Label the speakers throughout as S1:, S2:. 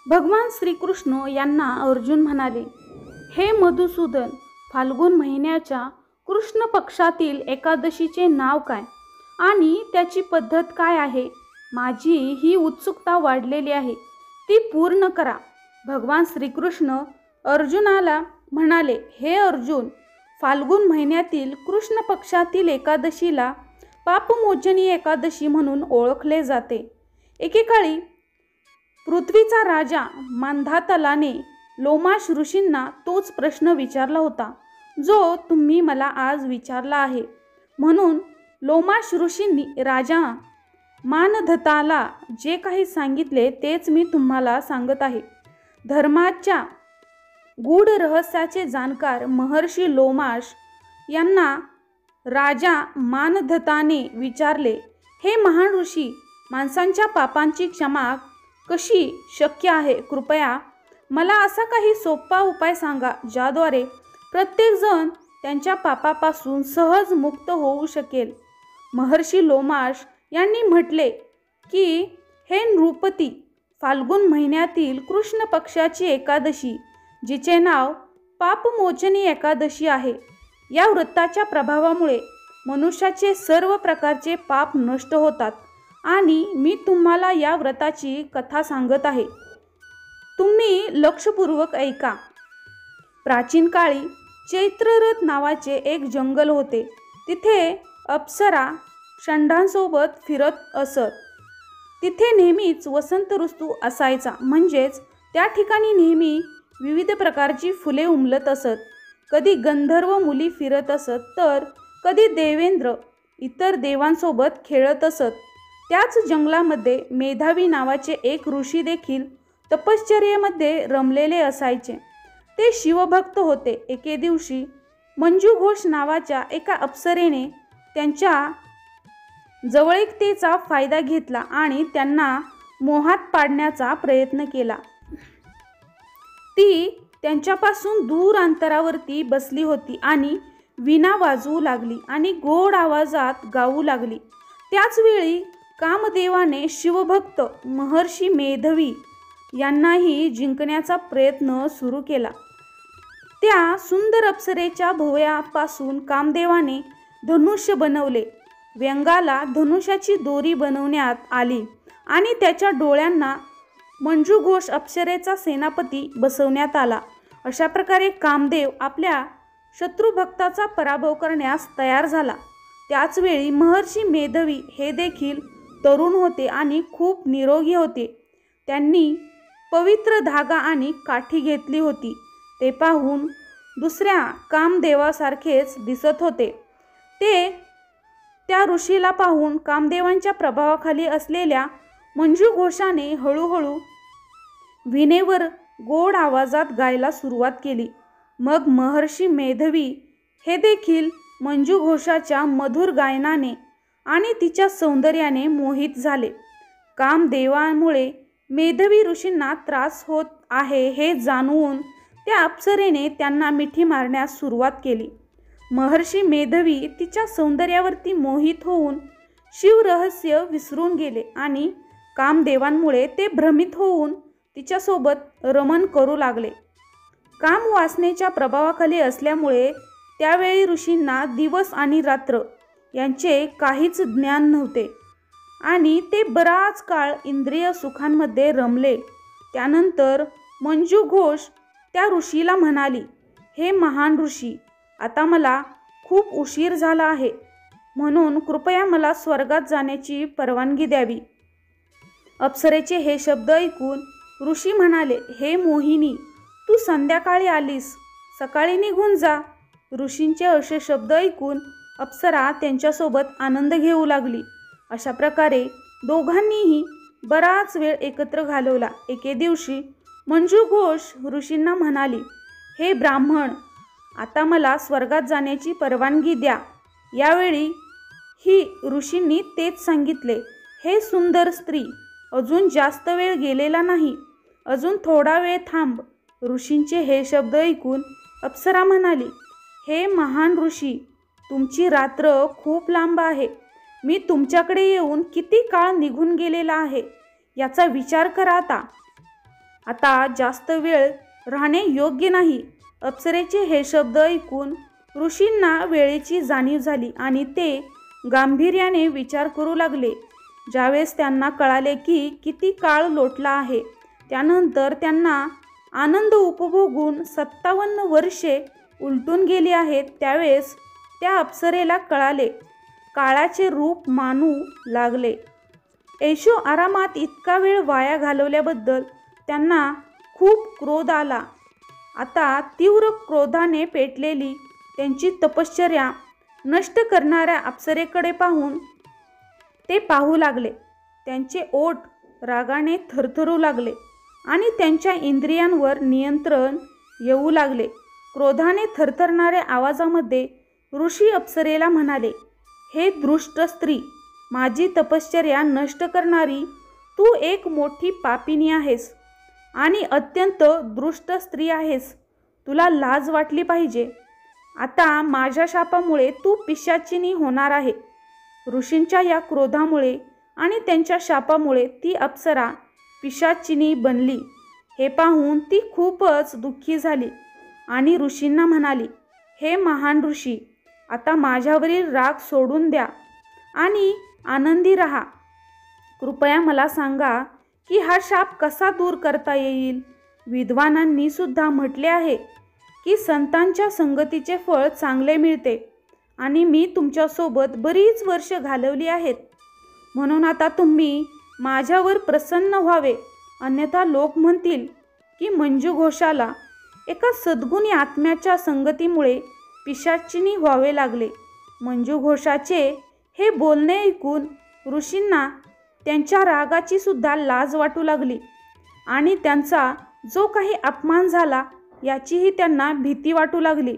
S1: भगवान श्रीकृष्ण यांना अर्जुन म्हणाले, हे मधुसूदन, फाल्गुन महिन्याच्या कृष्ण पक्षातील एकादशीचे नाव काय आणि त्याची पद्धत काय आहे? माझी ही उत्सुकता वाढलेली आहे, ती पूर्ण करा. भगवान श्रीकृष्ण अर्जुनाला म्हणाले, हे अर्जुन, फाल्गुन महिन्यातील कृष्ण पक्षातील एकादशीला पापमोचनी एकादशी म्हणून ओळखले जाते. एकेकाळी पृथ्वीचा राजा मांधातलाने लोमाश ऋषींना तोच प्रश्न विचारला होता जो तुम्ही मला आज विचारला आहे. म्हणून लोमाश ऋषींनी राजा मानधताला जे काही सांगितले तेच मी तुम्हाला सांगत आहे. धर्माच्या गूढ रहस्याचे जाणकार महर्षी लोमाश यांना राजा मानधताने विचारले, हे महान ऋषी, माणसांच्या पापांची क्षमा कशी शक्य आहे? कृपया मला असा काही सोपा उपाय सांगा ज्याद्वारे प्रत्येकजण त्यांच्या पापापासून सहज मुक्त होऊ शकेल. महर्षी लोमाश यांनी म्हटले की, हे नृपती, फाल्गुन महिन्यातील कृष्ण पक्षाची एकादशी, जिचे नाव पापमोचनी एकादशी आहे, या व्रताच्या प्रभावामुळे मनुष्याचे सर्व प्रकारचे पाप नष्ट होतात आणि मी तुम्हाला या व्रताची कथा सांगत आहे. तुम्ही लक्षपूर्वक ऐका. प्राचीन काळी चैत्ररथ नावाचे एक जंगल होते. तिथे अप्सरा षंडांसोबत फिरत असत. तिथे नेहमीच वसंत ऋतू असायचा, म्हणजेच त्या ठिकाणी नेहमी विविध प्रकारची फुले उमलत असत. कधी गंधर्व मुली फिरत असत, तर कधी देवेंद्र इतर देवांसोबत खेळत असत. त्याच जंगलामध्ये मेधावी नावाचे एक ऋषी देखील तपश्चर्येमध्ये रमलेले असायचे. ते शिवभक्त होते. एके दिवशी मंजू घोष नावाच्या एका अप्सरेने त्यांच्या जवळीकतेचा फायदा घेतला आणि त्यांना मोहात पाडण्याचा प्रयत्न केला. ती त्यांच्यापासून दूर अंतरावरती बसली होती आणि वीणा वाजवू लागली आणि गोड आवाजात गाऊ लागली. त्याच वेळी कामदेवाने शिवभक्त महर्षी मेधवी यांनाही जिंकण्याचा प्रयत्न सुरू केला. त्या सुंदर अप्सरेच्या भुवयापासून कामदेवाने धनुष्य बनवले. व्यंगाला धनुष्याची दोरी बनवण्यात आली आणि त्याच्या डोळ्यांना मंजू घोष अप्सरेचा सेनापती बसवण्यात आला. अशा प्रकारे कामदेव आपल्या शत्रुभक्ताचा पराभव करण्यास तयार झाला. त्याचवेळी महर्षी मेधवी हे देखील तरुण होते आणि खूप निरोगी होते. त्यांनी पवित्र धागा आणि काठी घेतली होती. ते पाहून दुसऱ्या कामदेवासारखेच दिसत होते. ते त्या ऋषीला पाहून कामदेवांच्या प्रभावाखाली असलेल्या मंजू घोषाने हळूहळू वीणेवर गोड आवाजात गायला सुरुवात केली. मग महर्षी मेधवी हे देखील मंजू घोषाच्या मधुर गायनाने आणि तिच्या सौंदर्याने मोहित झाले. कामदेवामुळे मेधवी ऋषींना त्रास होत आहे हे जाणून त्या अप्सरेने त्यांना मिठी मारण्यास सुरुवात केली. महर्षी मेधवी तिच्या सौंदर्यावरती मोहित होऊन शिवरहस्य विसरून गेले आणि कामदेवांमुळे ते भ्रमित होऊन तिच्यासोबत रमण करू लागले. काम वासनेच्या प्रभावाखाली असल्यामुळे त्यावेळी ऋषींना दिवस आणि रात्र यांचे काहीच ज्ञान नव्हते आणि ते बराच काळ इंद्रिय सुखांमध्ये रमले. त्यानंतर मंजू घोष त्या ऋषीला म्हणाली, हे महान ऋषी, आता मला खूप उशीर झाला आहे, म्हणून कृपया मला स्वर्गात जाण्याची परवानगी द्यावी. अप्सरेचे हे शब्द ऐकून ऋषी म्हणाले, हे मोहिनी, तू संध्याकाळी आलीस, सकाळी निघून जा. ऋषींचे असे शब्द ऐकून अप्सरा त्यांच्यासोबत आनंद घेऊ लागली. अशा प्रकारे दोघांनीही बराच वेळ एकत्र घालवला. एके दिवशी मंजू घोष ऋषींना म्हणाली, हे ब्राह्मण, आता मला स्वर्गात जाण्याची परवानगी द्या. यावेळी ही ऋषींनी तेच सांगितले. हे सुंदर स्त्री, अजून जास्त वेळ गेलेला नाही, अजून थोडा वेळ थांब. ऋषींचे हे शब्द ऐकून अप्सरा म्हणाली, हे महान ऋषी, तुमची रात्र खूप लांब आहे. मी तुमच्याकडे येऊन किती काळ निघून गेलेला आहे याचा विचार करा आता. आता जास्त वेळ राहणे योग्य नाही. अप्सरेचे हे शब्द ऐकून ऋषींना वेळेची जाणीव झाली आणि ते गांभीर्याने विचार करू लागले. ज्यावेळेस त्यांना कळाले की किती काळ लोटला आहे, त्यानंतर त्यांना आनंद उपभोगून 57 वर्षे उलटून गेली आहेत, त्यावेळेस त्या अप्सरेला कळाले, काळाचे रूप मानू लागले. ऐशो आरामात इतका वेळ वाया घालवल्याबद्दल त्यांना खूप क्रोध आला. आता तीव्र क्रोधाने पेटलेली त्यांची तपश्चर्या नष्ट करणाऱ्या अप्सरेकडे पाहून ते पाहू लागले. त्यांचे ओठ रागाने थरथरू लागले आणि त्यांच्या इंद्रियांवर नियंत्रण येऊ लागले. क्रोधाने थरथरणाऱ्या आवाजामध्ये ऋषी अप्सरेला म्हणाले, हे दुष्ट स्त्री, माझी तपश्चर्या नष्ट करणारी तू एक मोठी पापिनी आहेस आणि अत्यंत दुष्ट स्त्री आहेस. तुला लाज वाटली पाहिजे. आता माझ्या शापामुळे तू पिशाचिनी होणार आहे. ऋषींच्या या क्रोधामुळे आणि त्यांच्या शापामुळे ती अप्सरा पिशाचिनी बनली. हे पाहून ती खूपच दुःखी झाली आणि ऋषींना म्हणाली, हे महान ऋषी, आता माझ्यावरील राग सोडून द्या आणि आनंदी राहा. कृपया मला सांगा की हा शाप कसा दूर करता येईल. विद्वानांनी सुद्धा म्हटले आहे की संतांच्या संगतीचे फळ चांगले मिळते आणि मी तुमच्यासोबत बरीच वर्ष घालवली आहेत, म्हणून आता तुम्ही माझ्यावर प्रसन्न व्हावे. अन्यथा लोक म्हणतील की मंजू घोषाला एका सद्गुणी आत्म्याच्या संगतीमुळे पिशाचिनी व्हावे लागले. मंजू घोषाचे हे बोलणे ऐकून ऋषींना त्यांच्या रागाची सुद्धा लाज वाटू लागली आणि त्यांचा जो काही अपमान झाला याचीही त्यांना भीती वाटू लागली.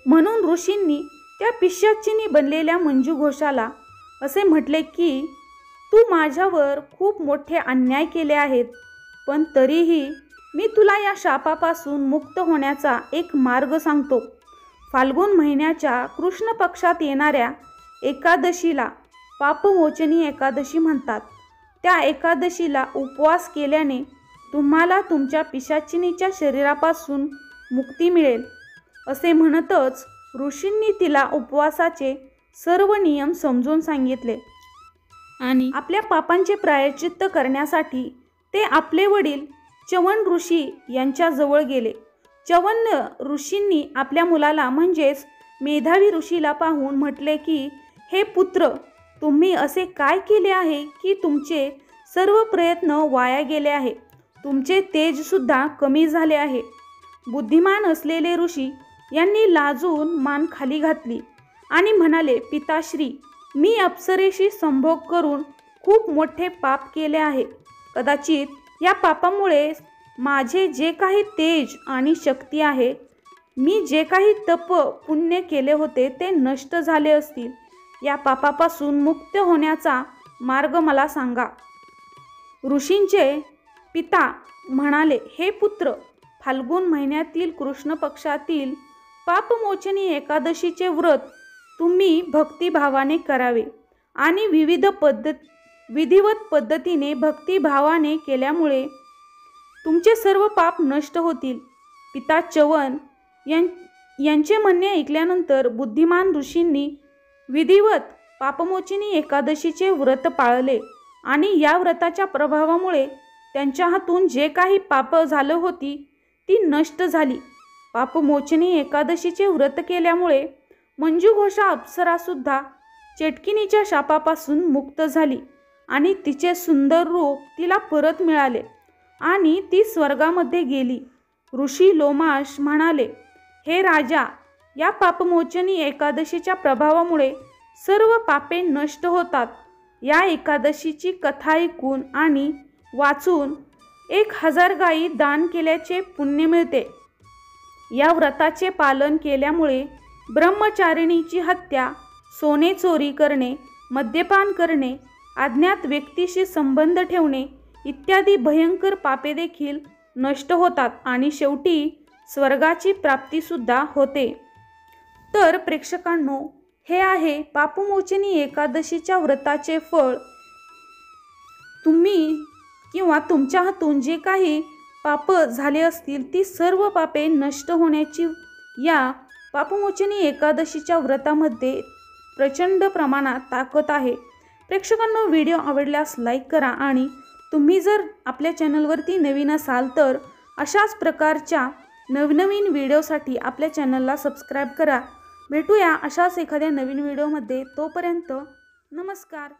S1: म्हणून ऋषींनी त्या पिशाचिनी बनलेल्या मंजू घोषाला असे म्हटले की तू माझ्यावर खूप मोठे अन्याय केले आहेत, पण तरीही मी तुला या शापापासून मुक्त होण्याचा एक मार्ग सांगतो. फाल्गुन महिन्याच्या कृष्ण पक्षात येणाऱ्या एकादशीला पापमोचनी एकादशी म्हणतात. त्या एकादशीला उपवास केल्याने तुम्हाला तुमच्या पिशाचिनीच्या शरीरापासून मुक्ती मिळेल. असे म्हणतच ऋषींनी तिला उपवासाचे सर्व नियम समजून सांगितले आणि आपल्या पापांचे प्रायश्चित्त करण्यासाठी ते आपले वडील च्यवन ऋषी यांच्याजवळ गेले. च्यवन ऋषींनी आपल्या मुलाला म्हणजेच मेधावी ऋषीला पाहून म्हटले की हे पुत्र, तुम्ही असे काय केले आहे की तुमचे सर्व प्रयत्न वाया गेले आहे. तुमचे तेजसुद्धा कमी झाले आहे. बुद्धिमान असलेले ऋषी यांनी लाजून मान खाली घातली आणि म्हणाले, पिताश्री, मी अप्सरेशी संभोग करून खूप मोठे पाप केले आहे. कदाचित या पापामुळे माझे जे काही तेज आणि शक्ती आहे, मी जे काही तप पुण्य केले होते ते नष्ट झाले असतील. या पापापासून मुक्त होण्याचा मार्ग मला सांगा. ऋषींचे पिता म्हणाले, हे पुत्र, फाल्गुन महिन्यातील कृष्ण पक्षातील पापमोचनी एकादशीचे व्रत तुम्ही भक्तिभावाने करावे आणि विधिवत पद्धतीने भक्तिभावाने केल्यामुळे तुमचे सर्व पाप नष्ट होतील. पिता च्यवन यांचे म्हणणे ऐकल्यानंतर बुद्धिमान ऋषींनी विधिवत पापमोचनी एकादशीचे व्रत पाळले आणि या व्रताच्या प्रभावामुळे त्यांच्या हातून जे काही पाप झालं होती ती नष्ट झाली. पापमोचनी एकादशीचे व्रत केल्यामुळे मंजू घोषा अप्सरासुद्धा चेटकिनीच्या शापापासून मुक्त झाली आणि तिचे सुंदर रूप तिला परत मिळाले आणि ती स्वर्गामध्ये गेली. ऋषी लोमाश म्हणाले, हे राजा, या पापमोचनी एकादशीच्या प्रभावामुळे सर्व पापे नष्ट होतात. या एकादशीची कथा ऐकून आणि वाचून 1000 गायी दान केल्याचे पुण्य मिळते. या व्रताचे पालन केल्यामुळे ब्रह्मचारिणीची हत्या, सोने चोरी करणे, मद्यपान करणे, अज्ञात व्यक्तीशी संबंध ठेवणे इत्यादी भयंकर पापे देखील नष्ट होतात आणि शेवटी स्वर्गाची प्राप्तीसुद्धा होते. तर प्रेक्षकांनो, हे आहे पापमोचनी एकादशीच्या व्रताचे फळ. तुम्ही किंवा तुमच्या हातून जे काही पाप झाले असतील ती सर्व पापे नष्ट होण्याची या पापमोचनी एकादशीच्या व्रतामध्ये प्रचंड प्रमाणात ताकद आहे। प्रेक्षकांनो, व्हिडिओ आवडल्यास लाईक करा आणि तुम्ही जर आपल्या चॅनलवरती नवीन असाल तर अशाच प्रकारच्या नवनवीन व्हिडिओसाठी आपल्या चॅनलला सबस्क्राईब करा। भेटूया अशाच एखाद्या नवीन व्हिडिओमध्ये। तोपर्यंत नमस्कार।